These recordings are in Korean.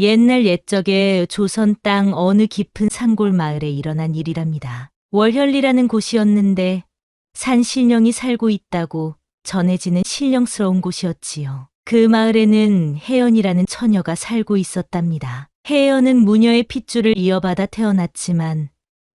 옛날 옛적에 조선 땅 어느 깊은 산골 마을에 일어난 일이랍니다. 월현리라는 곳이었는데 산신령이 살고 있다고 전해지는 신령스러운 곳이었지요. 그 마을에는 혜연이라는 처녀가 살고 있었답니다. 혜연은 무녀의 핏줄을 이어받아 태어났지만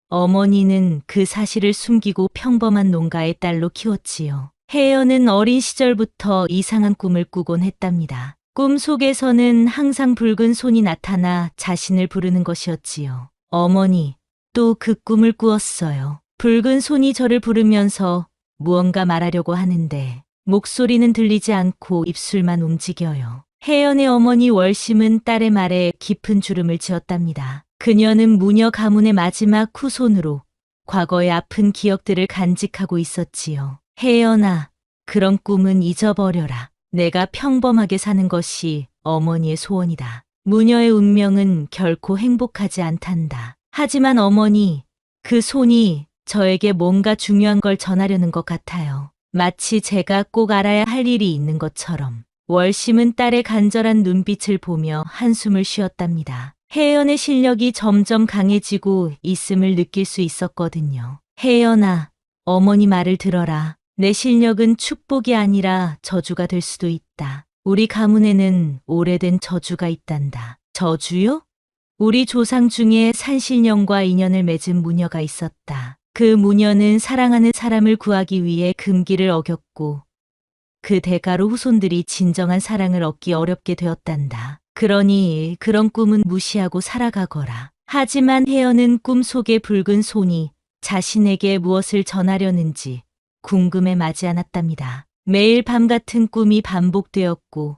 어머니는 그 사실을 숨기고 평범한 농가의 딸로 키웠지요. 혜연은 어린 시절부터 이상한 꿈을 꾸곤 했답니다. 꿈 속에서는 항상 붉은 손이 나타나 자신을 부르는 것이었지요. 어머니, 또 그 꿈을 꾸었어요. 붉은 손이 저를 부르면서 무언가 말하려고 하는데 목소리는 들리지 않고 입술만 움직여요. 혜연의 어머니 월심은 딸의 말에 깊은 주름을 지었답니다. 그녀는 무녀 가문의 마지막 후손으로 과거의 아픈 기억들을 간직하고 있었지요. 혜연아, 그런 꿈은 잊어버려라. 내가 평범하게 사는 것이 어머니의 소원이다. 무녀의 운명은 결코 행복하지 않단다. 하지만 어머니, 그 손이 저에게 뭔가 중요한 걸 전하려는 것 같아요. 마치 제가 꼭 알아야 할 일이 있는 것처럼. 월심은 딸의 간절한 눈빛을 보며 한숨을 쉬었답니다. 혜연의 실력이 점점 강해지고 있음을 느낄 수 있었거든요. 혜연아, 어머니 말을 들어라. 내 실력은 축복이 아니라 저주가 될 수도 있다. 우리 가문에는 오래된 저주가 있단다. 저주요? 우리 조상 중에 산신령과 인연을 맺은 무녀가 있었다. 그 무녀는 사랑하는 사람을 구하기 위해 금기를 어겼고 그 대가로 후손들이 진정한 사랑을 얻기 어렵게 되었단다. 그러니 그런 꿈은 무시하고 살아가거라. 하지만 혜연은 꿈속의 붉은 손이 자신에게 무엇을 전하려는지 궁금해 마지 않았답니다. 매일 밤 같은 꿈이 반복되었고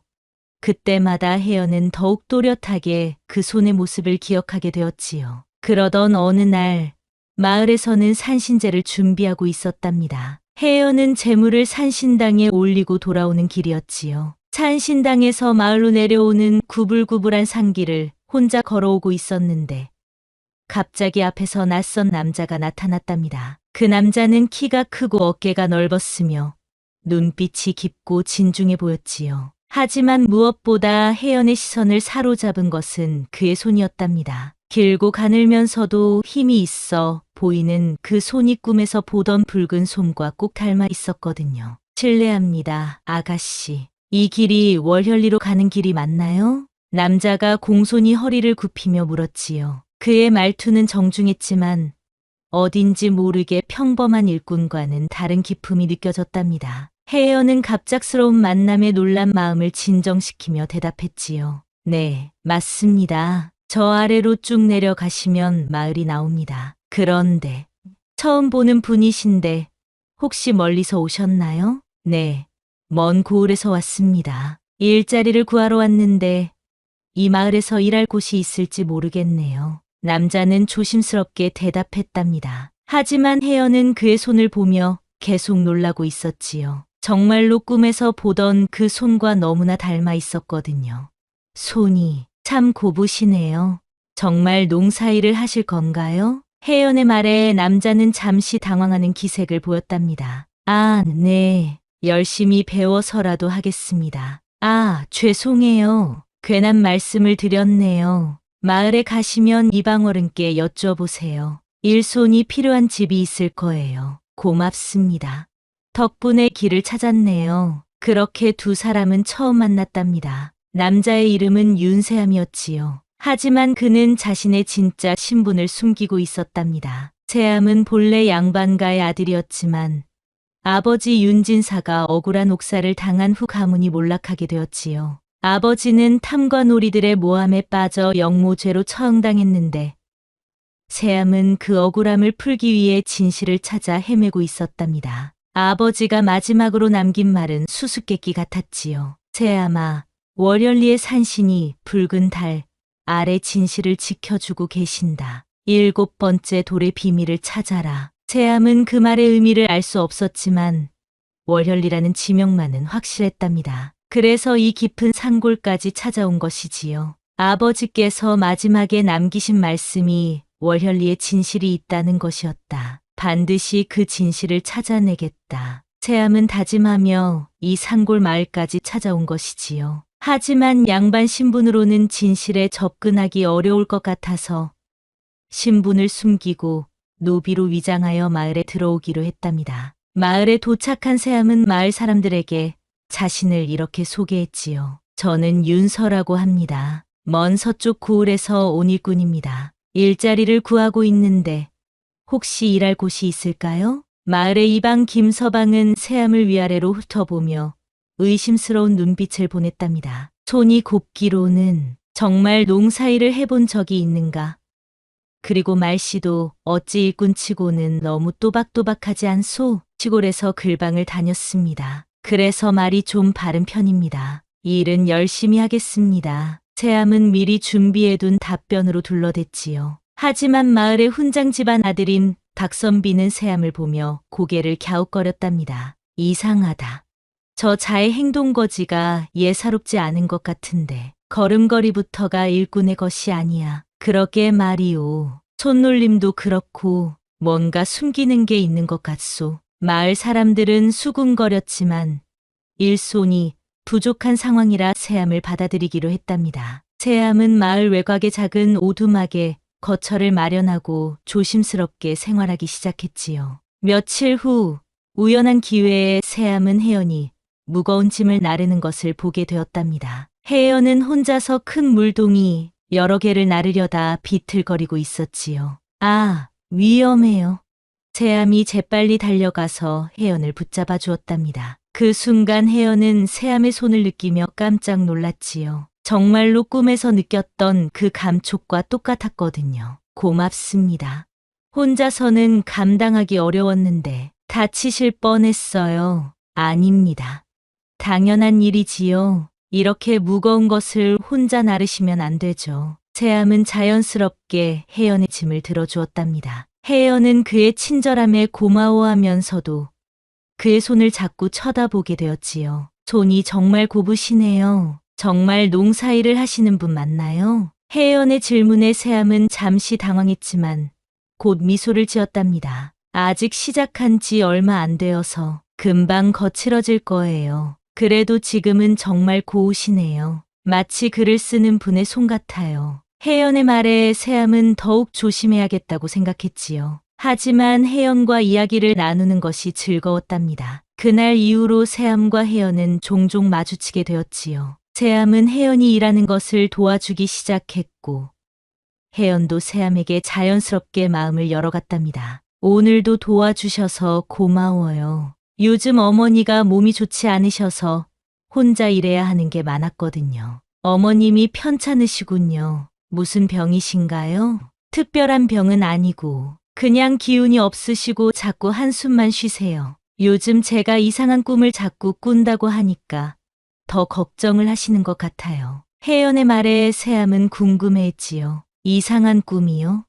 그때마다 혜연은 더욱 또렷하게 그 손의 모습을 기억하게 되었지요. 그러던 어느 날 마을에서는 산신제를 준비하고 있었답니다. 혜연은 제물을 산신당에 올리고 돌아오는 길이었지요. 산신당에서 마을로 내려오는 구불구불한 산길을 혼자 걸어오고 있었는데 갑자기 앞에서 낯선 남자가 나타났답니다. 그 남자는 키가 크고 어깨가 넓었으며 눈빛이 깊고 진중해 보였지요. 하지만 무엇보다 혜연의 시선을 사로잡은 것은 그의 손이었답니다. 길고 가늘면서도 힘이 있어 보이는 그 손이 꿈에서 보던 붉은 손과 꼭 닮아 있었거든요. 실례합니다, 아가씨. 이 길이 월현리로 가는 길이 맞나요? 남자가 공손히 허리를 굽히며 물었지요. 그의 말투는 정중했지만 어딘지 모르게 평범한 일꾼과는 다른 기품이 느껴졌답니다. 혜연은 갑작스러운 만남에 놀란 마음을 진정시키며 대답했지요. 네, 맞습니다. 저 아래로 쭉 내려가시면 마을이 나옵니다. 그런데 처음 보는 분이신데 혹시 멀리서 오셨나요? 네, 먼 고을에서 왔습니다. 일자리를 구하러 왔는데 이 마을에서 일할 곳이 있을지 모르겠네요. 남자는 조심스럽게 대답했답니다. 하지만 혜연은 그의 손을 보며 계속 놀라고 있었지요. 정말로 꿈에서 보던 그 손과 너무나 닮아 있었거든요. 손이 참 고부시네요. 정말 농사일을 하실 건가요? 혜연의 말에 남자는 잠시 당황하는 기색을 보였답니다. 아, 네. 열심히 배워서라도 하겠습니다. 아, 죄송해요. 괜한 말씀을 드렸네요. 마을에 가시면 이방어른께 여쭤보세요. 일손이 필요한 집이 있을 거예요. 고맙습니다. 덕분에 길을 찾았네요. 그렇게 두 사람은 처음 만났답니다. 남자의 이름은 윤세암이었지요. 하지만 그는 자신의 진짜 신분을 숨기고 있었답니다. 세암은 본래 양반가의 아들이었지만 아버지 윤진사가 억울한 옥사를 당한 후 가문이 몰락하게 되었지요. 아버지는 탐과 놀이들의 모함에 빠져 영모죄로 처형당했는데 세암은 그 억울함을 풀기 위해 진실을 찾아 헤매고 있었답니다. 아버지가 마지막으로 남긴 말은 수수께끼 같았지요. 세암아, 월현리의 산신이 붉은 달 아래 진실을 지켜주고 계신다. 7번째 돌의 비밀을 찾아라. 세암은 그 말의 의미를 알 수 없었지만 월현리라는 지명만은 확실했답니다. 그래서 이 깊은 산골까지 찾아온 것이지요. 아버지께서 마지막에 남기신 말씀이 월현리의 진실이 있다는 것이었다. 반드시 그 진실을 찾아내겠다. 세암은 다짐하며 이 산골 마을까지 찾아온 것이지요. 하지만 양반 신분으로는 진실에 접근하기 어려울 것 같아서 신분을 숨기고 노비로 위장하여 마을에 들어오기로 했답니다. 마을에 도착한 세암은 마을 사람들에게 자신을 이렇게 소개했지요. 저는 윤서라고 합니다. 먼 서쪽 고을에서 온 일꾼입니다. 일자리를 구하고 있는데 혹시 일할 곳이 있을까요? 마을의 이방 김서방은 세암을 위아래로 훑어보며 의심스러운 눈빛을 보냈답니다. 손이 곱기로는 정말 농사일을 해본 적이 있는가? 그리고 말씨도 어찌 일꾼치고는 너무 또박또박하지 않소? 시골에서 글방을 다녔습니다. 그래서 말이 좀 바른 편입니다. 일은 열심히 하겠습니다. 세암은 미리 준비해둔 답변으로 둘러댔지요. 하지만 마을의 훈장 집안 아들인 박선비는 세암을 보며 고개를 갸웃거렸답니다. 이상하다. 저 자의 행동거지가 예사롭지 않은 것 같은데 걸음걸이부터가 일꾼의 것이 아니야. 그러게 말이오. 손놀림도 그렇고 뭔가 숨기는 게 있는 것 같소. 마을 사람들은 수군거렸지만 일손이 부족한 상황이라 세암을 받아들이기로 했답니다. 세암은 마을 외곽의 작은 오두막에 거처를 마련하고 조심스럽게 생활하기 시작했지요. 며칠 후 우연한 기회에 세암은 혜연이 무거운 짐을 나르는 것을 보게 되었답니다. 혜연은 혼자서 큰 물동이 여러 개를 나르려다 비틀거리고 있었지요. 아, 위험해요. 세암이 재빨리 달려가서 혜연을 붙잡아 주었답니다. 그 순간 혜연은 세암의 손을 느끼며 깜짝 놀랐지요. 정말로 꿈에서 느꼈던 그 감촉과 똑같았거든요. 고맙습니다. 혼자서는 감당하기 어려웠는데 다치실 뻔했어요. 아닙니다. 당연한 일이지요. 이렇게 무거운 것을 혼자 나르시면 안 되죠. 세암은 자연스럽게 혜연의 짐을 들어주었답니다. 혜연은 그의 친절함에 고마워하면서도 그의 손을 자꾸 쳐다보게 되었지요. 손이 정말 곱으시네요. 정말 농사일을 하시는 분 맞나요? 혜연의 질문에 세암은 잠시 당황했지만 곧 미소를 지었답니다. 아직 시작한 지 얼마 안 되어서 금방 거칠어질 거예요. 그래도 지금은 정말 고우시네요. 마치 글을 쓰는 분의 손 같아요. 혜연의 말에 세암은 더욱 조심해야겠다고 생각했지요. 하지만 혜연과 이야기를 나누는 것이 즐거웠답니다. 그날 이후로 세암과 혜연은 종종 마주치게 되었지요. 세암은 혜연이 일하는 것을 도와주기 시작했고 혜연도 세암에게 자연스럽게 마음을 열어갔답니다. 오늘도 도와주셔서 고마워요. 요즘 어머니가 몸이 좋지 않으셔서 혼자 일해야 하는 게 많았거든요. 어머님이 편찮으시군요. 무슨 병이신가요? 특별한 병은 아니고 그냥 기운이 없으시고 자꾸 한숨만 쉬세요. 요즘 제가 이상한 꿈을 자꾸 꾼다고 하니까 더 걱정을 하시는 것 같아요. 혜연의 말에 세암은 궁금해했지요. 이상한 꿈이요?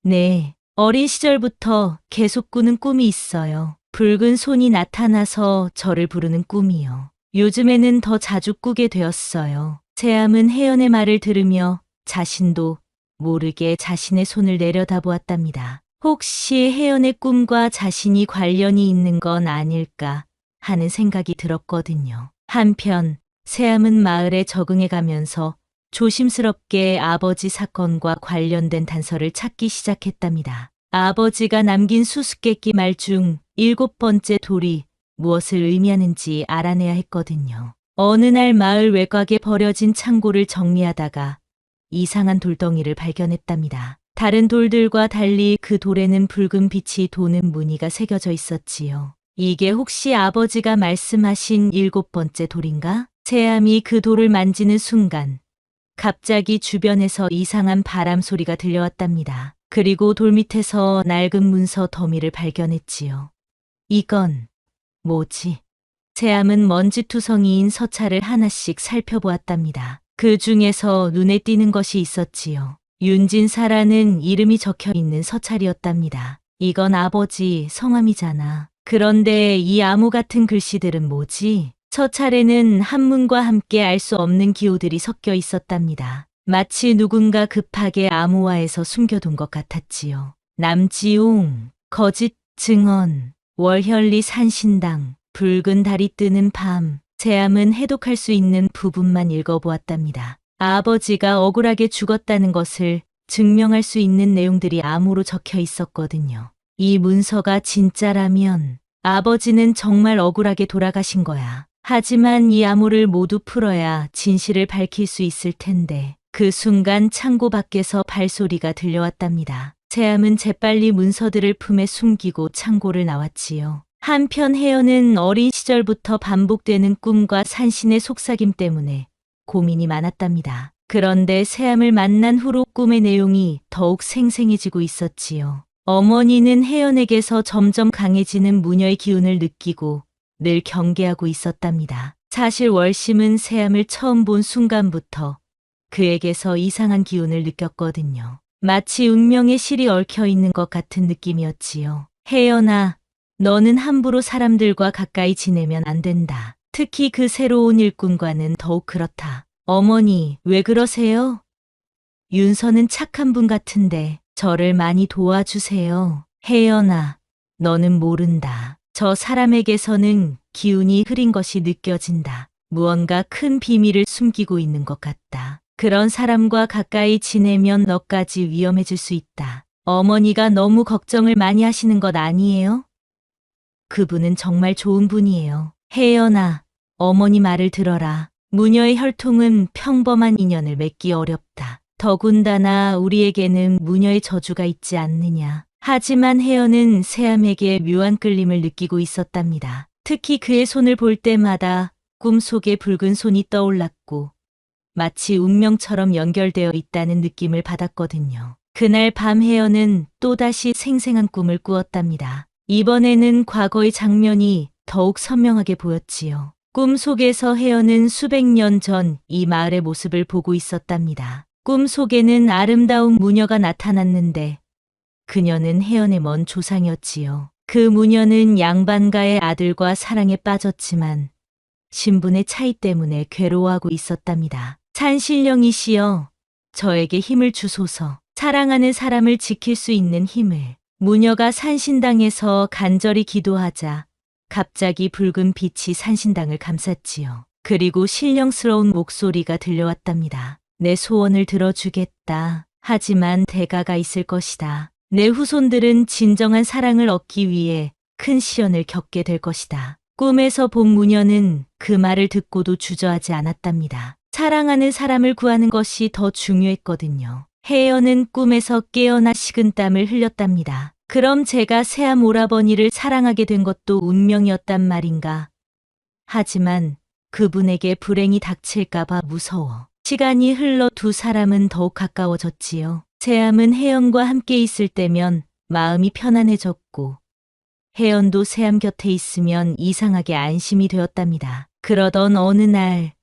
네, 어린 시절부터 계속 꾸는 꿈이 있어요. 붉은 손이 나타나서 저를 부르는 꿈이요. 요즘에는 더 자주 꾸게 되었어요. 세암은 혜연의 말을 들으며 자신도 모르게 자신의 손을 내려다보았답니다. 혹시 혜연의 꿈과 자신이 관련이 있는 건 아닐까 하는 생각이 들었거든요. 한편 세암은 마을에 적응해 가면서 조심스럽게 아버지 사건과 관련된 단서를 찾기 시작했답니다. 아버지가 남긴 수수께끼 말 중 7번째 돌이 무엇을 의미하는지 알아내야 했거든요. 어느 날 마을 외곽에 버려진 창고를 정리하다가 이상한 돌덩이를 발견했답니다. 다른 돌들과 달리 그 돌에는 붉은 빛이 도는 무늬가 새겨져 있었지요. 이게 혹시 아버지가 말씀하신 7번째 돌인가? 세암이 그 돌을 만지는 순간 갑자기 주변에서 이상한 바람 소리가 들려왔답니다. 그리고 돌 밑에서 낡은 문서 더미를 발견했지요. 이건 뭐지? 세암은 먼지투성이인 서찰을 하나씩 살펴보았답니다. 그 중에서 눈에 띄는 것이 있었지요. 윤진사라는 이름이 적혀 있는 서찰이었답니다. 이건 아버지 성함이잖아. 그런데 이 암호 같은 글씨들은 뭐지? 서찰에는 한문과 함께 알 수 없는 기호들이 섞여 있었답니다. 마치 누군가 급하게 암호화해서 숨겨둔 것 같았지요. 남지용, 거짓 증언, 월현리 산신당, 붉은 달이 뜨는 밤, 세암은 해독할 수 있는 부분만 읽어보았답니다. 아버지가 억울하게 죽었다는 것을 증명할 수 있는 내용들이 암호로 적혀 있었거든요. 이 문서가 진짜라면 아버지는 정말 억울하게 돌아가신 거야. 하지만 이 암호를 모두 풀어야 진실을 밝힐 수 있을 텐데 그 순간 창고 밖에서 발소리가 들려왔답니다. 세암은 재빨리 문서들을 품에 숨기고 창고를 나왔지요. 한편 혜연은 어린 시절부터 반복되는 꿈과 산신의 속삭임 때문에 고민이 많았답니다. 그런데 세암을 만난 후로 꿈의 내용이 더욱 생생해지고 있었지요. 어머니는 혜연에게서 점점 강해지는 무녀의 기운을 느끼고 늘 경계하고 있었답니다. 사실 월심은 세암을 처음 본 순간부터 그에게서 이상한 기운을 느꼈거든요. 마치 운명의 실이 얽혀 있는 것 같은 느낌이었지요. 혜연아, 너는 함부로 사람들과 가까이 지내면 안 된다. 특히 그 새로운 일꾼과는 더욱 그렇다. 어머니, 왜 그러세요? 윤서는 착한 분 같은데 저를 많이 도와주세요. 혜연아, 너는 모른다. 저 사람에게서는 기운이 흐린 것이 느껴진다. 무언가 큰 비밀을 숨기고 있는 것 같다. 그런 사람과 가까이 지내면 너까지 위험해질 수 있다. 어머니가 너무 걱정을 많이 하시는 것 아니에요? 그분은 정말 좋은 분이에요. 혜연아, 어머니 말을 들어라. 무녀의 혈통은 평범한 인연을 맺기 어렵다. 더군다나 우리에게는 무녀의 저주가 있지 않느냐. 하지만 혜연은 세암에게 묘한 끌림을 느끼고 있었답니다. 특히 그의 손을 볼 때마다 꿈속에 붉은 손이 떠올랐고 마치 운명처럼 연결되어 있다는 느낌을 받았거든요. 그날 밤 혜연은 또다시 생생한 꿈을 꾸었답니다. 이번에는 과거의 장면이 더욱 선명하게 보였지요. 꿈속에서 혜연은 수백 년 전 이 마을의 모습을 보고 있었답니다. 꿈속에는 아름다운 무녀가 나타났는데 그녀는 혜연의 먼 조상이었지요. 그 무녀는 양반가의 아들과 사랑에 빠졌지만 신분의 차이 때문에 괴로워하고 있었답니다. 산신령이시여, 저에게 힘을 주소서. 사랑하는 사람을 지킬 수 있는 힘을. 무녀가 산신당에서 간절히 기도하자 갑자기 붉은 빛이 산신당을 감쌌지요. 그리고 신령스러운 목소리가 들려왔답니다. 내 소원을 들어주겠다. 하지만 대가가 있을 것이다. 내 후손들은 진정한 사랑을 얻기 위해 큰 시련을 겪게 될 것이다. 꿈에서 본 무녀는 그 말을 듣고도 주저하지 않았답니다. 사랑하는 사람을 구하는 것이 더 중요했거든요. 혜연은 꿈에서 깨어나 식은땀을 흘렸답니다. 그럼 제가 새암 오라버니를 사랑하게 된 것도 운명이었단 말인가? 하지만 그분에게 불행이 닥칠까봐 무서워. 시간이 흘러 두 사람은 더욱 가까워졌지요. 세암은 혜연과 함께 있을 때면 마음이 편안해졌고 혜연도 세암 곁에 있으면 이상하게 안심이 되었답니다. 그러던 어느 날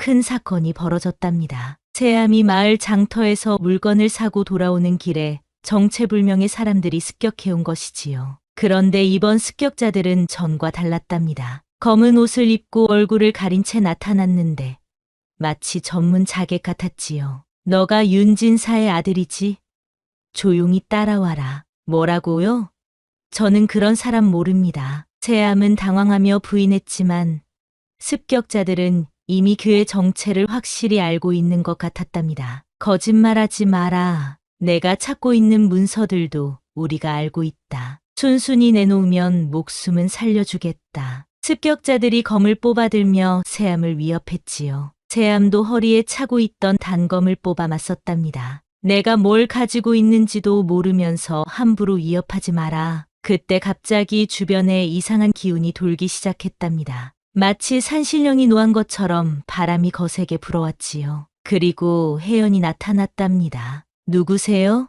큰 사건이 벌어졌답니다. 세암이 마을 장터에서 물건을 사고 돌아오는 길에 정체불명의 사람들이 습격해온 것이지요. 그런데 이번 습격자들은 전과 달랐답니다. 검은 옷을 입고 얼굴을 가린 채 나타났는데 마치 전문 자객 같았지요. 너가 윤진사의 아들이지? 조용히 따라와라. 뭐라고요? 저는 그런 사람 모릅니다. 세암은 당황하며 부인했지만 습격자들은 이미 그의 정체를 확실히 알고 있는 것 같았답니다. 거짓말하지 마라. 내가 찾고 있는 문서들도 우리가 알고 있다. 순순히 내놓으면 목숨은 살려주겠다. 습격자들이 검을 뽑아들며 세암을 위협했지요. 세암도 허리에 차고 있던 단검을 뽑아 맞섰답니다. 내가 뭘 가지고 있는지도 모르면서 함부로 위협하지 마라. 그때 갑자기 주변에 이상한 기운이 돌기 시작했답니다. 마치 산신령이 노한 것처럼 바람이 거세게 불어왔지요. 그리고 혜연이 나타났답니다. 누구세요?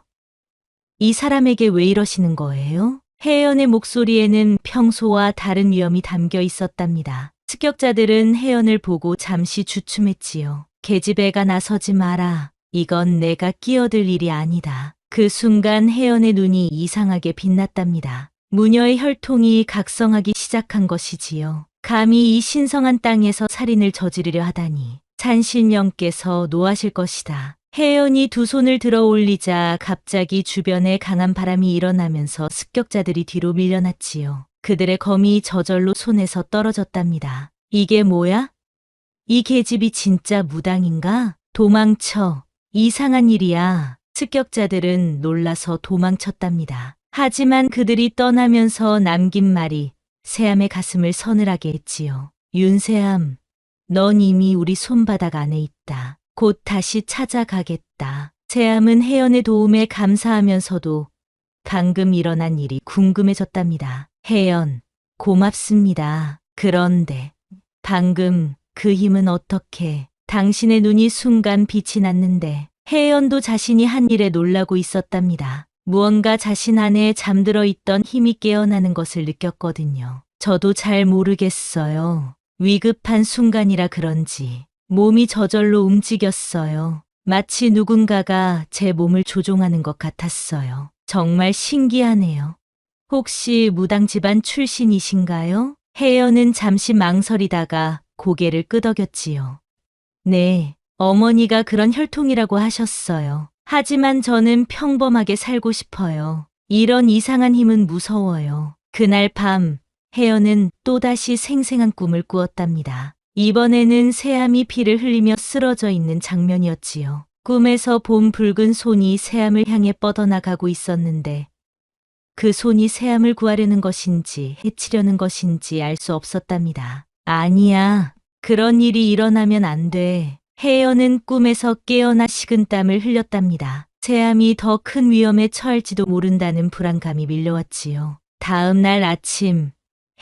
이 사람에게 왜 이러시는 거예요? 혜연의 목소리에는 평소와 다른 위험이 담겨 있었답니다. 습격자들은 혜연을 보고 잠시 주춤했지요. 계집애가 나서지 마라. 이건 내가 끼어들 일이 아니다. 그 순간 혜연의 눈이 이상하게 빛났답니다. 무녀의 혈통이 각성하기 시작한 것이지요. 감히 이 신성한 땅에서 살인을 저지르려 하다니 산신령께서 노하실 것이다. 혜연이 두 손을 들어 올리자 갑자기 주변에 강한 바람이 일어나면서 습격자들이 뒤로 밀려났지요. 그들의 검이 저절로 손에서 떨어졌답니다. 이게 뭐야? 이 계집이 진짜 무당인가? 도망쳐. 이상한 일이야. 습격자들은 놀라서 도망쳤답니다. 하지만 그들이 떠나면서 남긴 말이 세암의 가슴을 서늘하게 했지요. 윤세암, 넌 이미 우리 손바닥 안에 있다. 곧 다시 찾아가겠다. 세암은 혜연의 도움에 감사하면서도 방금 일어난 일이 궁금해졌답니다. 혜연, 고맙습니다. 그런데 방금 그 힘은 어떻게? 당신의 눈이 순간 빛이 났는데 혜연도 자신이 한 일에 놀라고 있었답니다. 무언가 자신 안에 잠들어 있던 힘이 깨어나는 것을 느꼈거든요. 저도 잘 모르겠어요. 위급한 순간이라 그런지 몸이 저절로 움직였어요. 마치 누군가가 제 몸을 조종하는 것 같았어요. 정말 신기하네요. 혹시 무당 집안 출신이신가요? 혜연은 잠시 망설이다가 고개를 끄덕였지요. 네, 어머니가 그런 혈통이라고 하셨어요. 하지만 저는 평범하게 살고 싶어요. 이런 이상한 힘은 무서워요. 그날 밤, 혜연은 또다시 생생한 꿈을 꾸었답니다. 이번에는 새암이 피를 흘리며 쓰러져 있는 장면이었지요. 꿈에서 본 붉은 손이 새암을 향해 뻗어나가고 있었는데 그 손이 새암을 구하려는 것인지 해치려는 것인지 알 수 없었답니다. 아니야. 그런 일이 일어나면 안 돼. 혜연은 꿈에서 깨어나 식은땀을 흘렸답니다. 새암이 더 큰 위험에 처할지도 모른다는 불안감이 밀려왔지요. 다음 날 아침,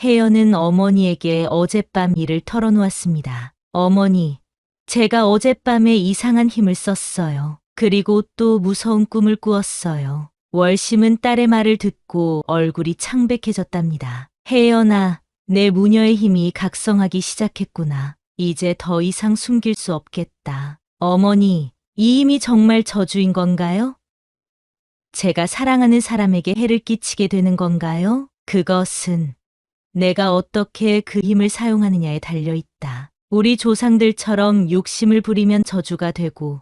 혜연은 어머니에게 어젯밤 일을 털어놓았습니다. 어머니, 제가 어젯밤에 이상한 힘을 썼어요. 그리고 또 무서운 꿈을 꾸었어요. 월심은 딸의 말을 듣고 얼굴이 창백해졌답니다. 혜연아, 내 무녀의 힘이 각성하기 시작했구나. 이제 더 이상 숨길 수 없겠다. 어머니, 이 힘이 정말 저주인 건가요? 제가 사랑하는 사람에게 해를 끼치게 되는 건가요? 그것은 내가 어떻게 그 힘을 사용하느냐에 달려 있다. 우리 조상들처럼 욕심을 부리면 저주가 되고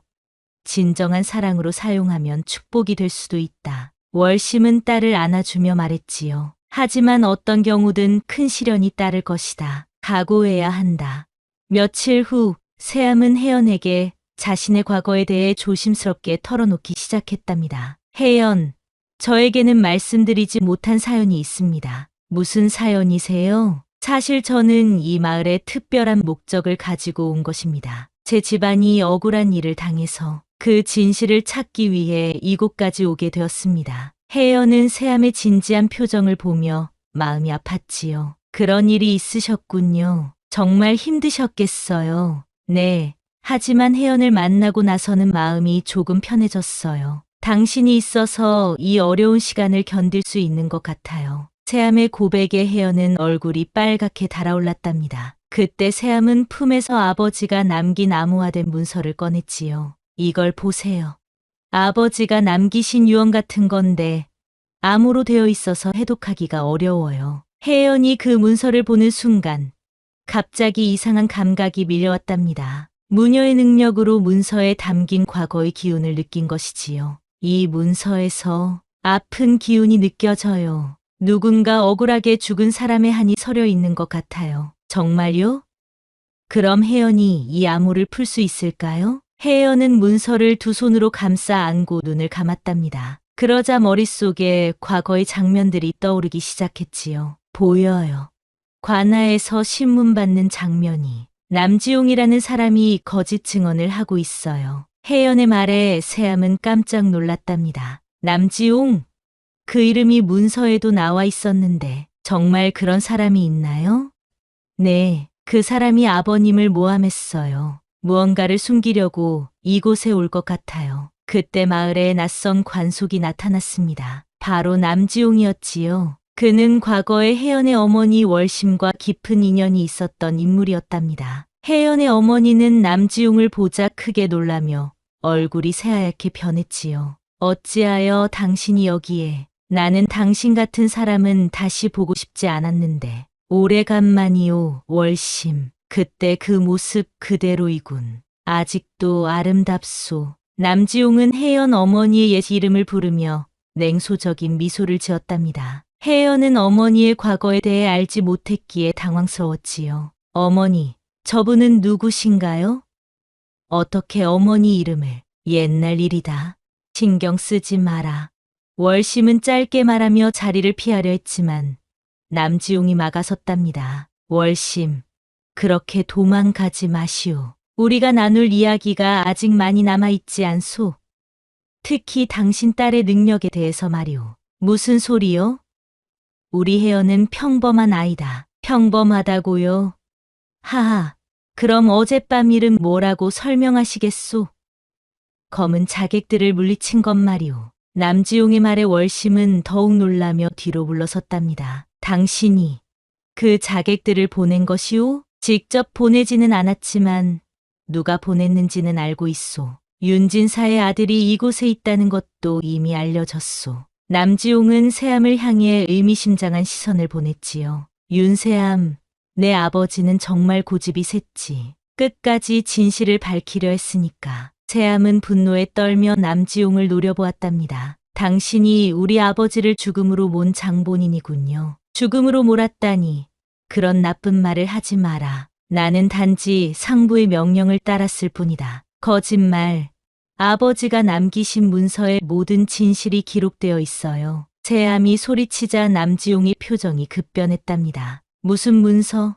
진정한 사랑으로 사용하면 축복이 될 수도 있다. 월심은 딸을 안아주며 말했지요. 하지만 어떤 경우든 큰 시련이 따를 것이다. 각오해야 한다. 며칠 후 새암은 혜연에게 자신의 과거에 대해 조심스럽게 털어놓기 시작했답니다. 혜연, 저에게는 말씀드리지 못한 사연이 있습니다. 무슨 사연이세요? 사실 저는 이 마을에 특별한 목적을 가지고 온 것입니다. 제 집안이 억울한 일을 당해서 그 진실을 찾기 위해 이곳까지 오게 되었습니다. 혜연은 새암의 진지한 표정을 보며 마음이 아팠지요. 그런 일이 있으셨군요. 정말 힘드셨겠어요. 네. 하지만 혜연을 만나고 나서는 마음이 조금 편해졌어요. 당신이 있어서 이 어려운 시간을 견딜 수 있는 것 같아요. 새암의 고백에 혜연은 얼굴이 빨갛게 달아올랐답니다. 그때 새암은 품에서 아버지가 남긴 암호화된 문서를 꺼냈지요. 이걸 보세요. 아버지가 남기신 유언 같은 건데 암호로 되어 있어서 해독하기가 어려워요. 혜연이 그 문서를 보는 순간 갑자기 이상한 감각이 밀려왔답니다. 무녀의 능력으로 문서에 담긴 과거의 기운을 느낀 것이지요. 이 문서에서 아픈 기운이 느껴져요. 누군가 억울하게 죽은 사람의 한이 서려 있는 것 같아요. 정말요? 그럼 혜연이 이 암호를 풀 수 있을까요? 혜연은 문서를 두 손으로 감싸 안고 눈을 감았답니다. 그러자 머릿속에 과거의 장면들이 떠오르기 시작했지요. 보여요. 관아에서 신문 받는 장면이. 남지용이라는 사람이 거짓 증언을 하고 있어요. 혜연의 말에 새암은 깜짝 놀랐답니다. 남지용? 그 이름이 문서에도 나와 있었는데 정말 그런 사람이 있나요? 네, 그 사람이 아버님을 모함했어요. 무언가를 숨기려고 이곳에 올 것 같아요. 그때 마을에 낯선 관속이 나타났습니다. 바로 남지용이었지요. 그는 과거에 혜연의 어머니 월심과 깊은 인연이 있었던 인물이었답니다. 혜연의 어머니는 남지용을 보자 크게 놀라며 얼굴이 새하얗게 변했지요. 어찌하여 당신이 여기에? 나는 당신 같은 사람은 다시 보고 싶지 않았는데. 오래간만이오, 월심. 그때 그 모습 그대로이군. 아직도 아름답소. 남지용은 혜연 어머니의 옛 이름을 부르며 냉소적인 미소를 지었답니다. 혜연은 어머니의 과거에 대해 알지 못했기에 당황스러웠지요. 어머니, 저분은 누구신가요? 어떻게 어머니 이름을? 옛날 일이다. 신경 쓰지 마라. 월심은 짧게 말하며 자리를 피하려 했지만 남지용이 막아섰답니다. 월심, 그렇게 도망가지 마시오. 우리가 나눌 이야기가 아직 많이 남아있지 않소. 특히 당신 딸의 능력에 대해서 말이오. 무슨 소리요? 우리 혜연은 평범한 아이다. 평범하다고요? 하하, 그럼 어젯밤 일은 뭐라고 설명하시겠소? 검은 자객들을 물리친 것 말이오. 남지용의 말에 월심은 더욱 놀라며 뒤로 물러섰답니다. 당신이 그 자객들을 보낸 것이오? 직접 보내지는 않았지만 누가 보냈는지는 알고 있소. 윤진사의 아들이 이곳에 있다는 것도 이미 알려졌소. 남지용은 세암을 향해 의미심장한 시선을 보냈지요. 윤세암, 내 아버지는 정말 고집이 셌지. 끝까지 진실을 밝히려 했으니까. 세암은 분노에 떨며 남지용을 노려보았답니다. 당신이 우리 아버지를 죽음으로 몰 장본인이군요. 죽음으로 몰았다니. 그런 나쁜 말을 하지 마라. 나는 단지 상부의 명령을 따랐을 뿐이다. 거짓말. 아버지가 남기신 문서에 모든 진실이 기록되어 있어요. 세암이 소리치자 남지용의 표정이 급변했답니다. 무슨 문서?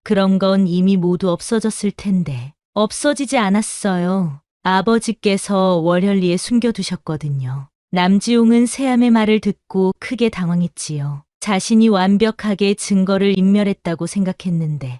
그런 건 이미 모두 없어졌을 텐데. 없어지지 않았어요. 아버지께서 월현리에 숨겨두셨거든요. 남지용은 세암의 말을 듣고 크게 당황했지요. 자신이 완벽하게 증거를 인멸했다고 생각했는데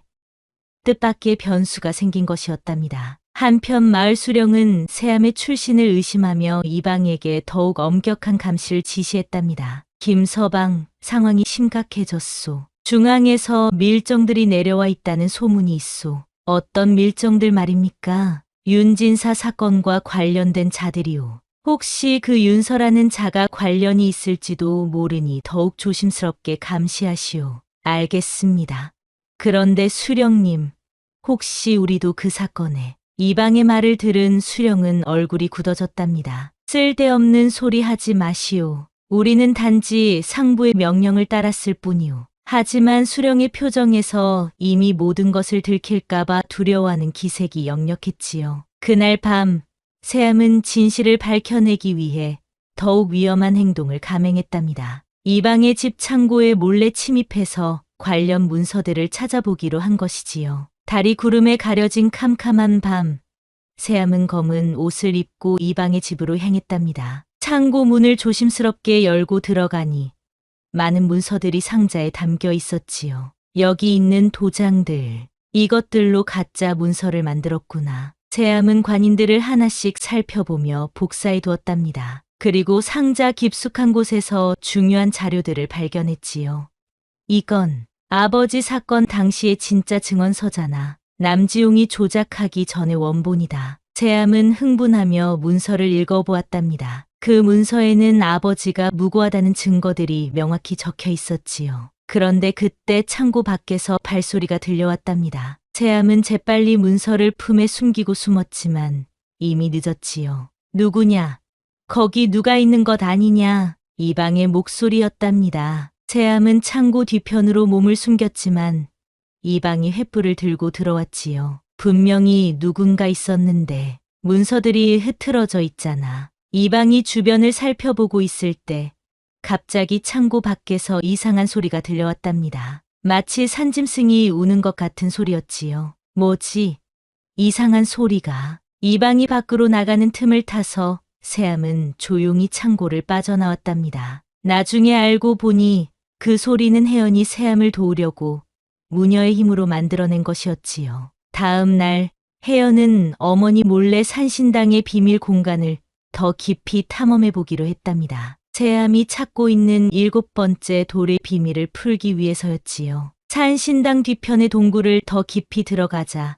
뜻밖의 변수가 생긴 것이었답니다. 한편 마을 수령은 세암의 출신을 의심하며 이방에게 더욱 엄격한 감시를 지시했답니다. 김서방, 상황이 심각해졌소. 중앙에서 밀정들이 내려와 있다는 소문이 있소. 어떤 밀정들 말입니까? 윤진사 사건과 관련된 자들이오. 혹시 그 윤서라는 자가 관련이 있을지도 모르니 더욱 조심스럽게 감시하시오. 알겠습니다. 그런데 수령님, 혹시 우리도 그 사건에 이방의 말을 들은 수령은 얼굴이 굳어졌답니다. 쓸데없는 소리 하지 마시오. 우리는 단지 상부의 명령을 따랐을 뿐이오. 하지만 수령의 표정에서 이미 모든 것을 들킬까봐 두려워하는 기색이 역력했지요. 그날 밤, 세암은 진실을 밝혀내기 위해 더욱 위험한 행동을 감행했답니다. 이방의 집 창고에 몰래 침입해서 관련 문서들을 찾아보기로 한 것이지요. 달이 구름에 가려진 캄캄한 밤, 세암은 검은 옷을 입고 이방의 집으로 향했답니다. 창고 문을 조심스럽게 열고 들어가니 많은 문서들이 상자에 담겨 있었지요. 여기 있는 도장들, 이것들로 가짜 문서를 만들었구나. 세암은 관인들을 하나씩 살펴보며 복사해 두었답니다. 그리고 상자 깊숙한 곳에서 중요한 자료들을 발견했지요. 이건 아버지 사건 당시의 진짜 증언서잖아. 남지용이 조작하기 전의 원본이다. 세암은 흥분하며 문서를 읽어보았답니다. 그 문서에는 아버지가 무고하다는 증거들이 명확히 적혀 있었지요. 그런데 그때 창고 밖에서 발소리가 들려왔답니다. 세암은 재빨리 문서를 품에 숨기고 숨었지만 이미 늦었지요. 누구냐? 거기 누가 있는 것 아니냐? 이방의 목소리였답니다. 세암은 창고 뒤편으로 몸을 숨겼지만 이방이 횃불을 들고 들어왔지요. 분명히 누군가 있었는데 문서들이 흐트러져 있잖아. 이방이 주변을 살펴보고 있을 때 갑자기 창고 밖에서 이상한 소리가 들려왔답니다. 마치 산짐승이 우는 것 같은 소리였지요. 뭐지? 이상한 소리가. 이방이 밖으로 나가는 틈을 타서 세암은 조용히 창고를 빠져나왔답니다. 나중에 알고 보니 그 소리는 혜연이 세암을 도우려고 무녀의 힘으로 만들어낸 것이었지요. 다음 날 혜연은 어머니 몰래 산신당의 비밀 공간을 더 깊이 탐험해 보기로 했답니다. 세암이 찾고 있는 7번째 돌의 비밀을 풀기 위해서였지요. 산신당 뒤편의 동굴을 더 깊이 들어가자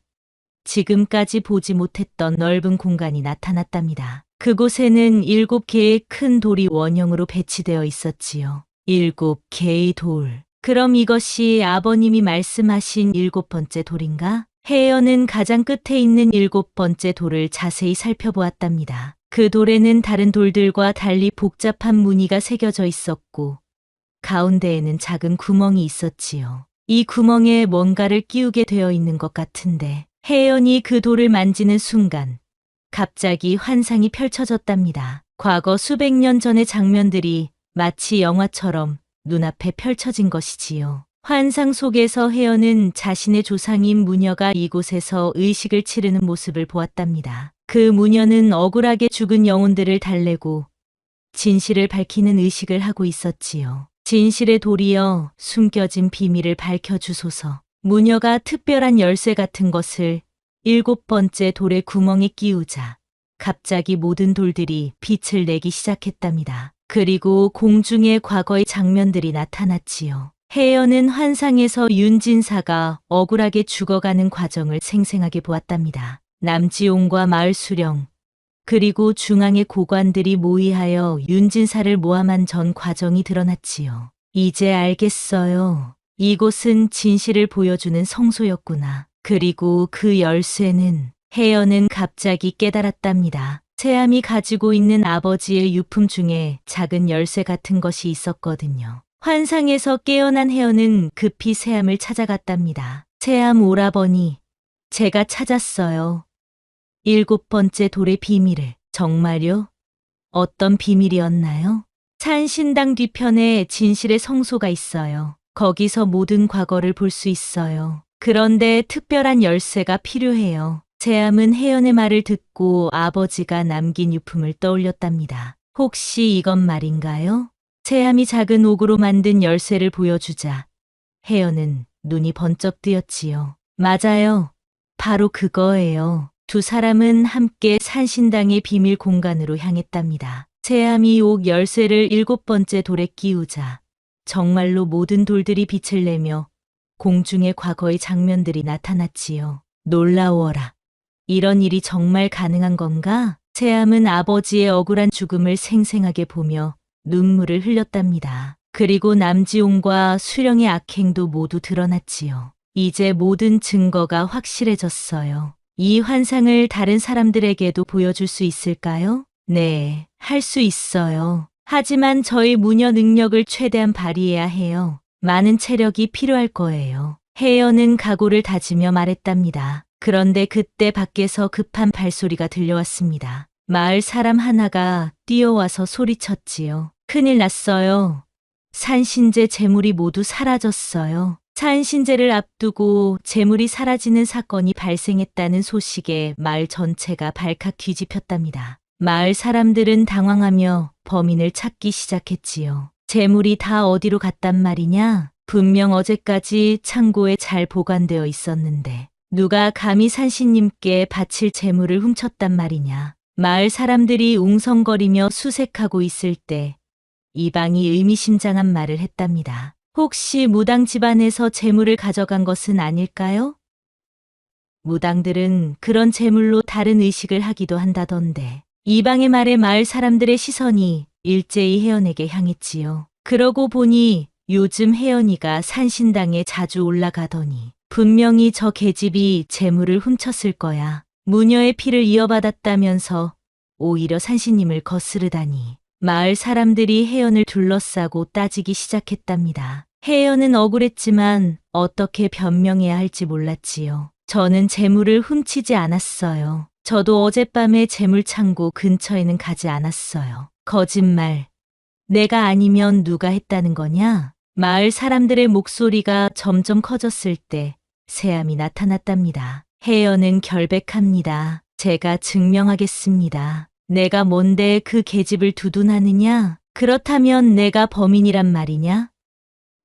지금까지 보지 못했던 넓은 공간이 나타났답니다. 그곳에는 7개의 큰 돌이 원형으로 배치되어 있었지요. 7개의 돌. 그럼 이것이 아버님이 말씀하신 7번째 돌인가? 혜연은 가장 끝에 있는 7번째 돌을 자세히 살펴보았답니다. 그 돌에는 다른 돌들과 달리 복잡한 무늬가 새겨져 있었고 가운데에는 작은 구멍이 있었지요. 이 구멍에 뭔가를 끼우게 되어 있는 것 같은데 혜연이 그 돌을 만지는 순간 갑자기 환상이 펼쳐졌답니다. 과거 수백 년 전의 장면들이 마치 영화처럼 눈앞에 펼쳐진 것이지요. 환상 속에서 혜연은 자신의 조상인 무녀가 이곳에서 의식을 치르는 모습을 보았답니다. 그 무녀는 억울하게 죽은 영혼들을 달래고 진실을 밝히는 의식을 하고 있었지요. 진실의 돌이여 숨겨진 비밀을 밝혀주소서. 무녀가 특별한 열쇠 같은 것을 7번째 돌의 구멍에 끼우자 갑자기 모든 돌들이 빛을 내기 시작했답니다. 그리고 공중에 과거의 장면들이 나타났지요. 혜연은 환상에서 윤진사가 억울하게 죽어가는 과정을 생생하게 보았답니다. 남지용과 마을 수령, 그리고 중앙의 고관들이 모의하여 윤진사를 모함한 전 과정이 드러났지요. 이제 알겠어요. 이곳은 진실을 보여주는 성소였구나. 그리고 그 열쇠는 혜연은 갑자기 깨달았답니다. 세암이 가지고 있는 아버지의 유품 중에 작은 열쇠 같은 것이 있었거든요. 환상에서 깨어난 혜연은 급히 세암을 찾아갔답니다. 세암 오라버니, 제가 찾았어요. 7번째 돌의 비밀을. 정말요? 어떤 비밀이었나요? 산신당 뒤편에 진실의 성소가 있어요. 거기서 모든 과거를 볼 수 있어요. 그런데 특별한 열쇠가 필요해요. 세암은 혜연의 말을 듣고 아버지가 남긴 유품을 떠올렸답니다. 혹시 이것 말인가요? 세암이 작은 옥으로 만든 열쇠를 보여주자 혜연은 눈이 번쩍 뜨였지요. 맞아요. 바로 그거예요. 두 사람은 함께 산신당의 비밀 공간으로 향했답니다. 세암이 옥 열쇠를 7번째 돌에 끼우자 정말로 모든 돌들이 빛을 내며 공중의 과거의 장면들이 나타났지요. 놀라워라. 이런 일이 정말 가능한 건가? 세암은 아버지의 억울한 죽음을 생생하게 보며 눈물을 흘렸답니다. 그리고 남지용과 수령의 악행도 모두 드러났지요. 이제 모든 증거가 확실해졌어요. 이 환상을 다른 사람들에게도 보여줄 수 있을까요? 네, 할 수 있어요. 하지만 저희 무녀 능력을 최대한 발휘해야 해요. 많은 체력이 필요할 거예요. 혜연은 각오를 다지며 말했답니다. 그런데 그때 밖에서 급한 발소리가 들려왔습니다. 마을 사람 하나가 뛰어와서 소리쳤지요. 큰일 났어요. 산신제 재물이 모두 사라졌어요. 산신제를 앞두고 재물이 사라지는 사건이 발생했다는 소식에 마을 전체가 발칵 뒤집혔답니다. 마을 사람들은 당황하며 범인을 찾기 시작했지요. 재물이 다 어디로 갔단 말이냐? 분명 어제까지 창고에 잘 보관되어 있었는데 누가 감히 산신님께 바칠 재물을 훔쳤단 말이냐? 마을 사람들이 웅성거리며 수색하고 있을 때 이방이 의미심장한 말을 했답니다. 혹시 무당 집안에서 재물을 가져간 것은 아닐까요? 무당들은 그런 재물로 다른 의식을 하기도 한다던데. 이방의 말에 마을 사람들의 시선이 일제히 혜연에게 향했지요. 그러고 보니 요즘 혜연이가 산신당에 자주 올라가더니 분명히 저 계집이 재물을 훔쳤을 거야. 무녀의 피를 이어받았다면서 오히려 산신님을 거스르다니. 마을 사람들이 혜연을 둘러싸고 따지기 시작했답니다. 혜연은 억울했지만 어떻게 변명해야 할지 몰랐지요. 저는 재물을 훔치지 않았어요. 저도 어젯밤에 재물창고 근처에는 가지 않았어요. 거짓말. 내가 아니면 누가 했다는 거냐? 마을 사람들의 목소리가 점점 커졌을 때 세암이 나타났답니다. 혜연은 결백합니다. 제가 증명하겠습니다. 내가 뭔데 그 계집을 두둔하느냐? 그렇다면 내가 범인이란 말이냐?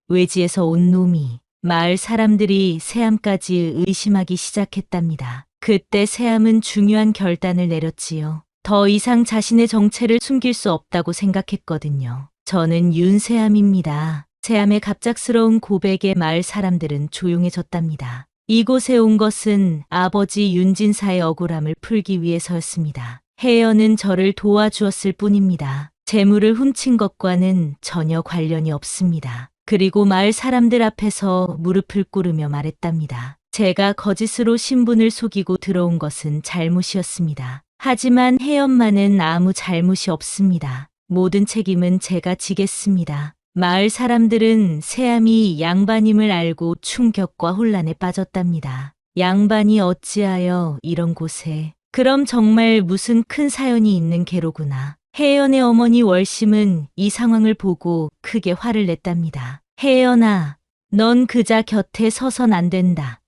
외지에서 온 놈이. 마을 사람들이 세암까지 의심하기 시작했답니다. 그때 세암은 중요한 결단을 내렸지요. 더 이상 자신의 정체를 숨길 수 없다고 생각했거든요. 저는 윤세암입니다. 세암의 갑작스러운 고백에 마을 사람들은 조용해졌답니다. 이곳에 온 것은 아버지 윤진사의 억울함을 풀기 위해서였습니다. 혜연은 저를 도와주었을 뿐입니다. 재물을 훔친 것과는 전혀 관련이 없습니다. 그리고 마을 사람들 앞에서 무릎을 꿇으며 말했답니다. 제가 거짓으로 신분을 속이고 들어온 것은 잘못이었습니다. 하지만 혜연만은 아무 잘못이 없습니다. 모든 책임은 제가 지겠습니다. 마을 사람들은 세암이 양반임을 알고 충격과 혼란에 빠졌답니다. 양반이 어찌하여 이런 곳에? 그럼 정말 무슨 큰 사연이 있는 게로구나. 혜연의 어머니 월심은 이 상황을 보고 크게 화를 냈답니다. 혜연아, 넌 그자 곁에 서선 안 된다.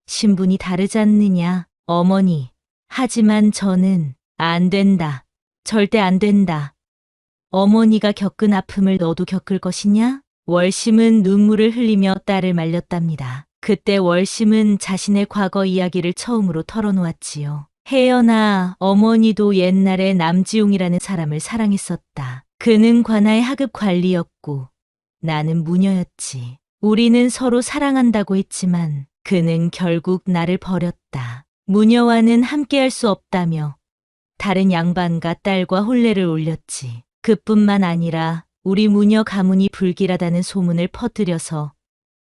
신분이 다르지 않느냐, 어머니. 하지만 저는 안 된다. 절대 안 된다. 어머니가 겪은 아픔을 너도 겪을 것이냐? 월심은 눈물을 흘리며 딸을 말렸답니다. 그때 월심은 자신의 과거 이야기를 처음으로 털어놓았지요. 혜연아, 어머니도 옛날에 남지용이라는 사람을 사랑했었다. 그는 관아의 하급 관리였고 나는 무녀였지. 우리는 서로 사랑한다고 했지만 그는 결국 나를 버렸다. 무녀와는 함께할 수 없다며 다른 양반과 딸과 혼례를 올렸지. 그뿐만 아니라 우리 무녀 가문이 불길하다는 소문을 퍼뜨려서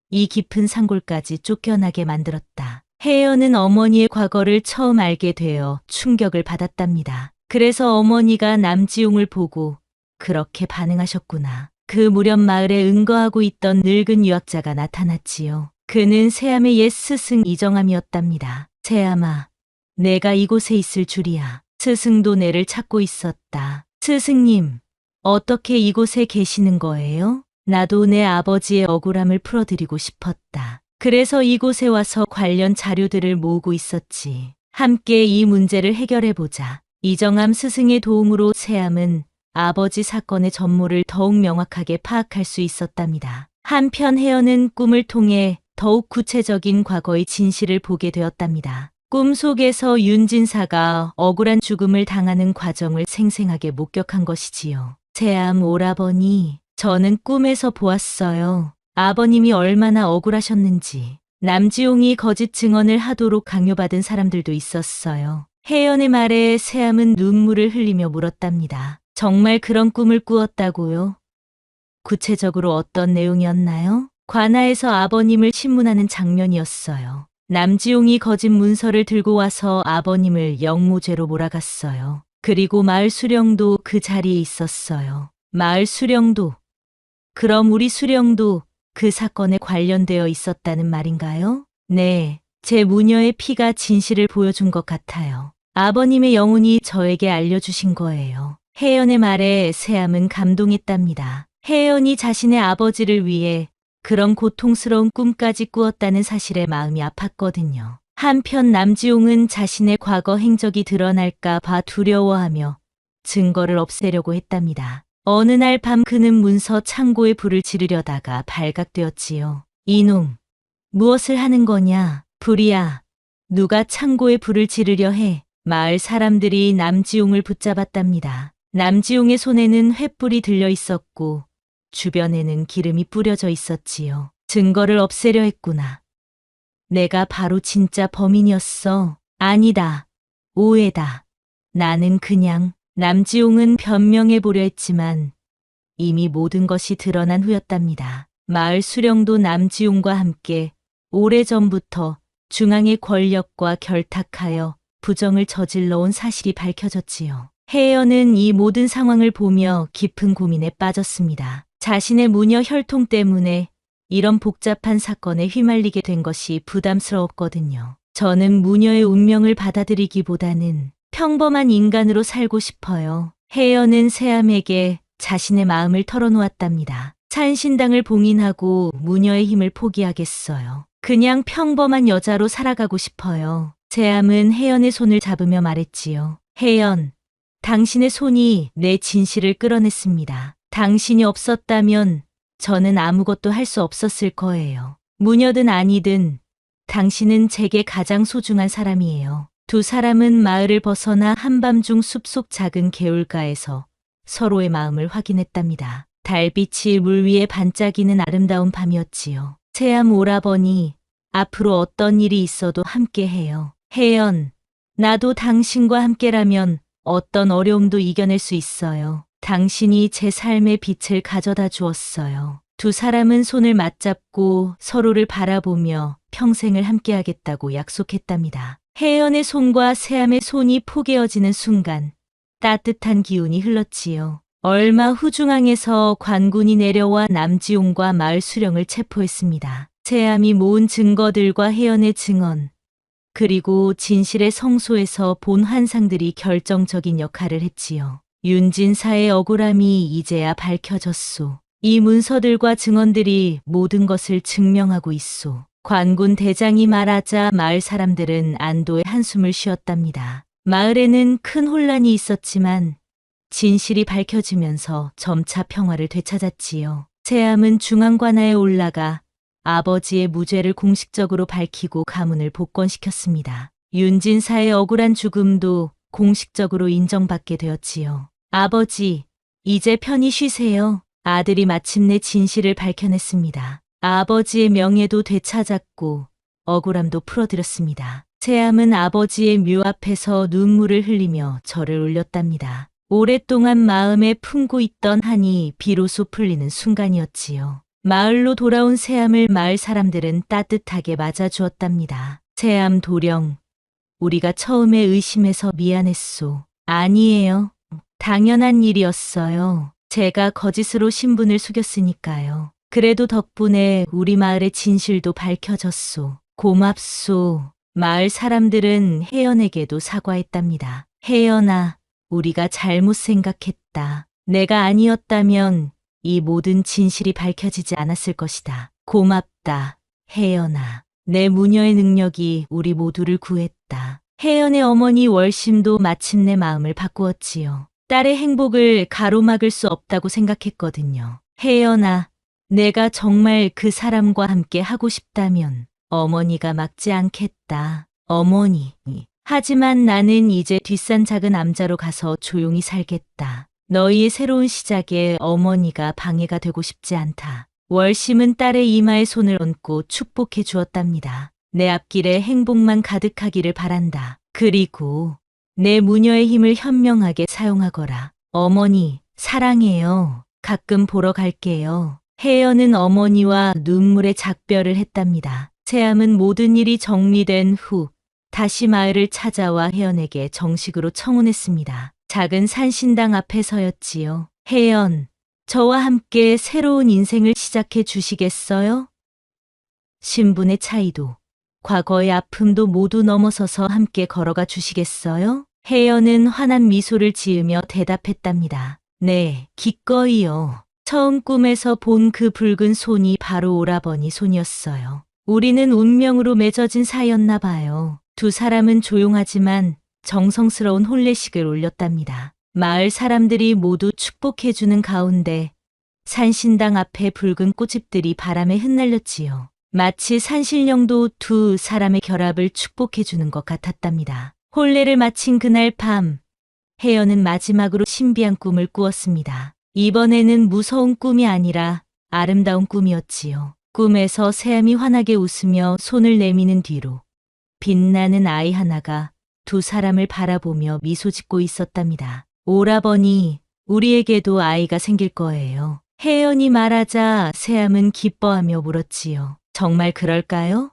이 깊은 산골까지 쫓겨나게 만들었다. 혜연은 어머니의 과거를 처음 알게 되어 충격을 받았답니다. 그래서 어머니가 남지용을 보고 그렇게 반응하셨구나. 그 무렵 마을에 응거하고 있던 늙은 유학자가 나타났지요. 그는 세암의 옛 스승 이정암이었답니다. 세암아, 내가 이곳에 있을 줄이야. 스승도 내를 찾고 있었다. 스승님, 어떻게 이곳에 계시는 거예요? 나도 내 아버지의 억울함을 풀어드리고 싶었다. 그래서 이곳에 와서 관련 자료들을 모으고 있었지. 함께 이 문제를 해결해보자. 이정암 스승의 도움으로 세암은 아버지 사건의 전모를 더욱 명확하게 파악할 수 있었답니다. 한편 혜연은 꿈을 통해 더욱 구체적인 과거의 진실을 보게 되었답니다. 꿈속에서 윤진사가 억울한 죽음을 당하는 과정을 생생하게 목격한 것이지요. 세암 오라버니, 저는 꿈에서 보았어요. 아버님이 얼마나 억울하셨는지. 남지용이 거짓 증언을 하도록 강요받은 사람들도 있었어요. 혜연의 말에 세암은 눈물을 흘리며 물었답니다. 정말 그런 꿈을 꾸었다고요? 구체적으로 어떤 내용이었나요? 관아에서 아버님을 신문하는 장면이었어요. 남지용이 거짓 문서를 들고 와서 아버님을 영모죄로 몰아갔어요. 그리고 마을 수령도 그 자리에 있었어요. 마을 수령도? 그럼 우리 수령도 그 사건에 관련되어 있었다는 말인가요? 네, 제 무녀의 피가 진실을 보여준 것 같아요. 아버님의 영혼이 저에게 알려주신 거예요. 혜연의 말에 세암은 감동했답니다. 혜연이 자신의 아버지를 위해 그런 고통스러운 꿈까지 꾸었다는 사실에 마음이 아팠거든요. 한편 남지용은 자신의 과거 행적이 드러날까 봐 두려워하며 증거를 없애려고 했답니다. 어느 날 밤 그는 문서 창고에 불을 지르려다가 발각되었지요. 이놈, 무엇을 하는 거냐? 불이야. 누가 창고에 불을 지르려 해? 마을 사람들이 남지용을 붙잡았답니다. 남지용의 손에는 횃불이 들려 있었고 주변에는 기름이 뿌려져 있었지요. 증거를 없애려 했구나. 내가 바로 진짜 범인이었어. 아니다. 오해다. 나는 그냥. 남지용은 변명해 보려 했지만 이미 모든 것이 드러난 후였답니다. 마을 수령도 남지용과 함께 오래전부터 중앙의 권력과 결탁하여 부정을 저질러 온 사실이 밝혀졌지요. 혜연은 이 모든 상황을 보며 깊은 고민에 빠졌습니다. 자신의 무녀 혈통 때문에 이런 복잡한 사건에 휘말리게 된 것이 부담스러웠거든요. 저는 무녀의 운명을 받아들이기보다는 평범한 인간으로 살고 싶어요. 혜연은 세암에게 자신의 마음을 털어놓았답니다. 찬신당을 봉인하고 무녀의 힘을 포기하겠어요. 그냥 평범한 여자로 살아가고 싶어요. 세암은 혜연의 손을 잡으며 말했지요. 혜연, 당신의 손이 내 진실을 끌어냈습니다. 당신이 없었다면 저는 아무것도 할 수 없었을 거예요. 무녀든 아니든 당신은 제게 가장 소중한 사람이에요. 두 사람은 마을을 벗어나 한밤중 숲속 작은 개울가에서 서로의 마음을 확인했답니다. 달빛이 물 위에 반짝이는 아름다운 밤이었지요. 세암 오라버니, 앞으로 어떤 일이 있어도 함께해요. 혜연, 나도 당신과 함께라면 어떤 어려움도 이겨낼 수 있어요. 당신이 제 삶의 빛을 가져다 주었어요. 두 사람은 손을 맞잡고 서로를 바라보며 평생을 함께하겠다고 약속했답니다. 혜연의 손과 세암의 손이 포개어지는 순간 따뜻한 기운이 흘렀지요. 얼마 후 중앙에서 관군이 내려와 남지용과 마을 수령을 체포했습니다. 세암이 모은 증거들과 혜연의 증언, 그리고 진실의 성소에서 본 환상들이 결정적인 역할을 했지요. 윤진사의 억울함이 이제야 밝혀졌소. 이 문서들과 증언들이 모든 것을 증명하고 있소. 관군 대장이 말하자 마을 사람들은 안도의 한숨을 쉬었답니다. 마을에는 큰 혼란이 있었지만 진실이 밝혀지면서 점차 평화를 되찾았지요. 세암은 중앙관아에 올라가 아버지의 무죄를 공식적으로 밝히고 가문을 복권시켰습니다. 윤진사의 억울한 죽음도 공식적으로 인정받게 되었지요. 아버지, 이제 편히 쉬세요. 아들이 마침내 진실을 밝혀냈습니다. 아버지의 명예도 되찾았고 억울함도 풀어드렸습니다. 세암은 아버지의 묘 앞에서 눈물을 흘리며 절을 올렸답니다. 오랫동안 마음에 품고 있던 한이 비로소 풀리는 순간이었지요. 마을로 돌아온 세암을 마을 사람들은 따뜻하게 맞아주었답니다. 세암 도령, 우리가 처음에 의심해서 미안했소. 아니에요. 당연한 일이었어요. 제가 거짓으로 신분을 속였으니까요. 그래도 덕분에 우리 마을의 진실도 밝혀졌소. 고맙소. 마을 사람들은 혜연에게도 사과했답니다. 혜연아, 우리가 잘못 생각했다. 내가 아니었다면 이 모든 진실이 밝혀지지 않았을 것이다. 고맙다, 혜연아. 내 무녀의 능력이 우리 모두를 구했다. 혜연의 어머니 월심도 마침내 마음을 바꾸었지요. 딸의 행복을 가로막을 수 없다고 생각했거든요. 혜연아, 내가 정말 그 사람과 함께 하고 싶다면 어머니가 막지 않겠다. 어머니. 하지만 나는 이제 뒷산 작은 암자로 가서 조용히 살겠다. 너희의 새로운 시작에 어머니가 방해가 되고 싶지 않다. 월심은 딸의 이마에 손을 얹고 축복해 주었답니다. 내 앞길에 행복만 가득하기를 바란다. 그리고 내 무녀의 힘을 현명하게 사용하거라. 어머니, 사랑해요. 가끔 보러 갈게요. 혜연은 어머니와 눈물의 작별을 했답니다. 세암은 모든 일이 정리된 후 다시 마을을 찾아와 혜연에게 정식으로 청혼했습니다. 작은 산신당 앞에 서였지요. 혜연, 저와 함께 새로운 인생을 시작해 주시겠어요? 신분의 차이도, 과거의 아픔도 모두 넘어서서 함께 걸어가 주시겠어요? 혜연은 환한 미소를 지으며 대답했답니다. 네, 기꺼이요. 처음 꿈에서 본 그 붉은 손이 바로 오라버니 손이었어요. 우리는 운명으로 맺어진 사이였나 봐요. 두 사람은 조용하지만 정성스러운 혼례식을 올렸답니다. 마을 사람들이 모두 축복해주는 가운데 산신당 앞에 붉은 꽃잎들이 바람에 흩날렸지요. 마치 산신령도 두 사람의 결합을 축복해주는 것 같았답니다. 혼례를 마친 그날 밤, 혜연은 마지막으로 신비한 꿈을 꾸었습니다. 이번에는 무서운 꿈이 아니라 아름다운 꿈이었지요. 꿈에서 세암이 환하게 웃으며 손을 내미는 뒤로 빛나는 아이 하나가 두 사람을 바라보며 미소 짓고 있었답니다. 오라버니, 우리에게도 아이가 생길 거예요. 혜연이 말하자 세암은 기뻐하며 물었지요. 정말 그럴까요?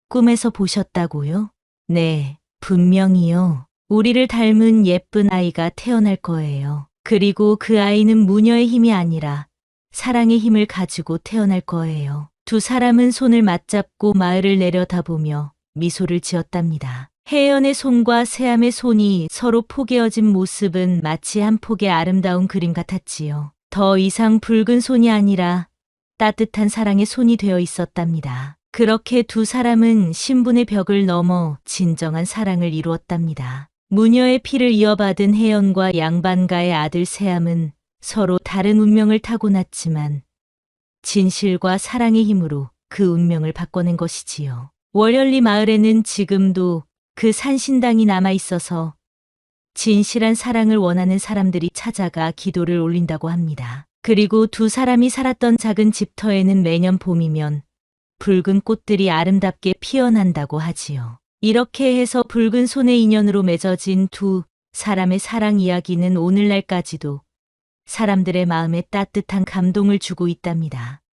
꿈에서 보셨다고요? 네, 분명히요. 우리를 닮은 예쁜 아이가 태어날 거예요. 그리고 그 아이는 무녀의 힘이 아니라 사랑의 힘을 가지고 태어날 거예요. 두 사람은 손을 맞잡고 마을을 내려다보며 미소를 지었답니다. 혜연의 손과 세암의 손이 서로 포개어진 모습은 마치 한 폭의 아름다운 그림 같았지요. 더 이상 붉은 손이 아니라 따뜻한 사랑의 손이 되어 있었답니다. 그렇게 두 사람은 신분의 벽을 넘어 진정한 사랑을 이루었답니다. 무녀의 피를 이어받은 혜연과 양반가의 아들 세암은 서로 다른 운명을 타고났지만 진실과 사랑의 힘으로 그 운명을 바꿔낸 것이지요. 월열리 마을에는 지금도 그 산신당이 남아있어서 진실한 사랑을 원하는 사람들이 찾아가 기도를 올린다고 합니다. 그리고 두 사람이 살았던 작은 집터에는 매년 봄이면 붉은 꽃들이 아름답게 피어난다고 하지요. 이렇게 해서 붉은 손의 인연으로 맺어진 두 사람의 사랑 이야기는 오늘날까지도 사람들의 마음에 따뜻한 감동을 주고 있답니다.